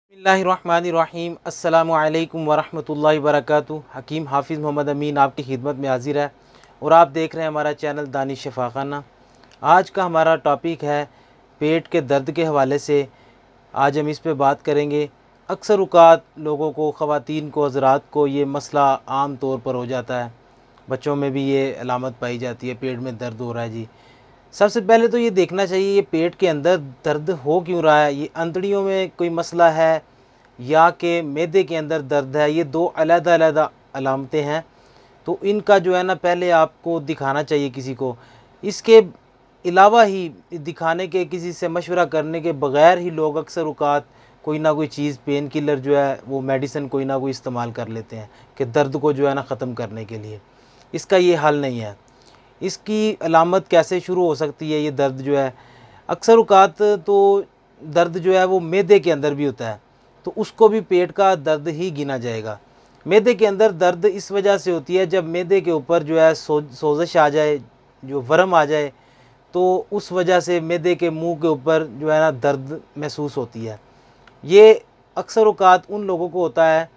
बिस्मिल्लाहिर्रहमानिर्रहीम अस्सलामु अलैकुम वरहमतुल्लाहि वबरकातुहू। हकीम हाफिज़ मोहम्मद अमीन आपकी खिदमत में हाजिर है और आप देख रहे हैं हमारा चैनल दानिश शफ़ाखाना। आज का हमारा टॉपिक है पेट के दर्द के हवाले से। आज हम इस पे बात करेंगे। अक्सर औक़ात लोगों को, ख़वातीन को, हज़रात को ये मसला आम तौर पर हो जाता है। बच्चों में भी ये अलामत पाई जाती है, पेट में दर्द हो रहा है जी। सबसे पहले तो ये देखना चाहिए ये पेट के अंदर दर्द हो क्यों रहा है। ये अंतड़ियों में कोई मसला है या कि मैदे के अंदर दर्द है। ये दो अलग-अलग अलामतें हैं, तो इनका जो है ना पहले आपको दिखाना चाहिए किसी को। इसके अलावा ही दिखाने के, किसी से मशवरा करने के बग़ैर ही लोग अक्सर औक़ात कोई ना कोई चीज़, पेन किलर जो है वो मेडिसिन कोई ना कोई इस्तेमाल कर लेते हैं कि दर्द को जो है ना ख़त्म करने के लिए। इसका ये हल नहीं है। इसकी अलामत कैसे शुरू हो सकती है ये दर्द जो है, अक्सर औक़ात तो दर्द जो है वो मैदे के अंदर भी होता है, तो उसको भी पेट का दर्द ही गिना जाएगा। मैदे के अंदर दर्द इस वजह से होती है जब मैदे के ऊपर जो है सोज़श आ जाए, जो वर्म आ जाए, तो उस वजह से मैदे के मुंह के ऊपर जो है ना दर्द महसूस होती है। ये अक्सर औक़ात उन लोगों को होता है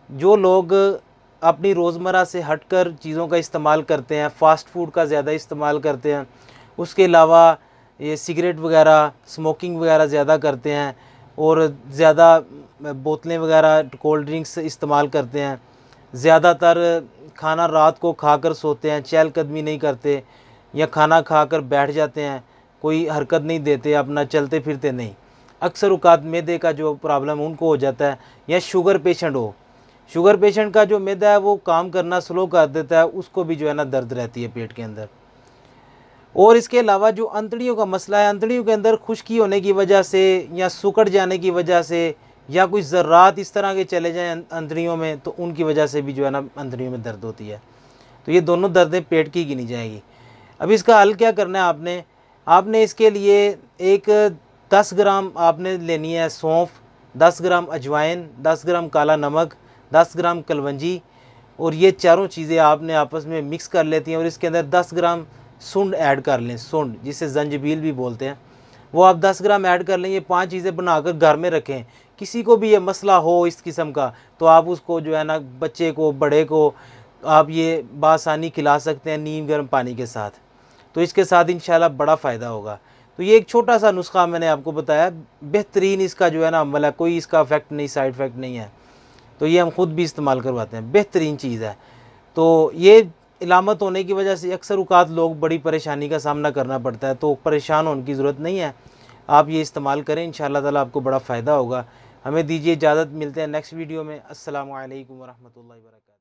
जो लोग अपनी रोज़मर्रा से हटकर चीज़ों का इस्तेमाल करते हैं, फ़ास्ट फूड का ज़्यादा इस्तेमाल करते हैं। उसके अलावा ये सिगरेट वगैरह, स्मोकिंग वगैरह ज़्यादा करते हैं और ज़्यादा बोतलें वगैरह, कोल्ड ड्रिंक्स इस्तेमाल करते हैं। ज़्यादातर खाना रात को खाकर सोते हैं, चहलकदमी नहीं करते या खाना खाकर बैठ जाते हैं, कोई हरकत नहीं देते, अपना चलते फिरते नहीं। अक्सर औक़ात मैदे का जो प्रॉब्लम उनको हो जाता है। या शुगर पेशेंट हो, शुगर पेशेंट का जो मैदा है वो काम करना स्लो कर देता है, उसको भी जो है ना दर्द रहती है पेट के अंदर। और इसके अलावा जो अंतड़ियों का मसला है, अंतड़ियों के अंदर खुश्की होने की वजह से या सिकुड़ जाने की वजह से या कुछ ज़र्रात इस तरह के चले जाएँ अंतड़ियों में, तो उनकी वजह से भी जो है ना अंतड़ियों में दर्द होती है। तो ये दोनों दर्दें पेट की गिनी जाएगी। अब इसका हल क्या करना है आपने इसके लिए एक 10 ग्राम आपने लेनी है सौंफ, 10 ग्राम अजवाइन, 10 ग्राम काला नमक, 10 ग्राम कलवंजी, और ये चारों चीज़ें आपने आपस में मिक्स कर लेती हैं। और इसके अंदर 10 ग्राम सुंड ऐड कर लें, सुंड जिसे जंजीबील भी बोलते हैं, वो आप 10 ग्राम ऐड कर लें। ये 5 चीज़ें बनाकर घर में रखें। किसी को भी ये मसला हो इस किस्म का, तो आप उसको जो है ना, बच्चे को, बड़े को आप ये बासानी खिला सकते हैं नीम गर्म पानी के साथ। तो इसके साथ इंशाल्लाह बड़ा फ़ायदा होगा। तो ये एक छोटा सा नुस्खा मैंने आपको बताया, बेहतरीन इसका जो है ना अमल है, कोई इसका इफ़ेक्ट नहीं, साइड इफ़ेक्ट नहीं है। तो ये हम ख़ुद भी इस्तेमाल करवाते हैं, बेहतरीन चीज़ है। तो ये इलामत होने की वजह से अक्सर औक़ात लोग बड़ी परेशानी का सामना करना पड़ता है, तो परेशान होने की ज़रूरत नहीं है। आप ये इस्तेमाल करें, इंशाअल्लाह ताला आपको बड़ा फ़ायदा होगा। हमें दीजिए इजाज़त, मिलते हैं नेक्स्ट वीडियो में। अस्सलामु अलैकुम वरहमतुल्लाहि वबरकातुहू।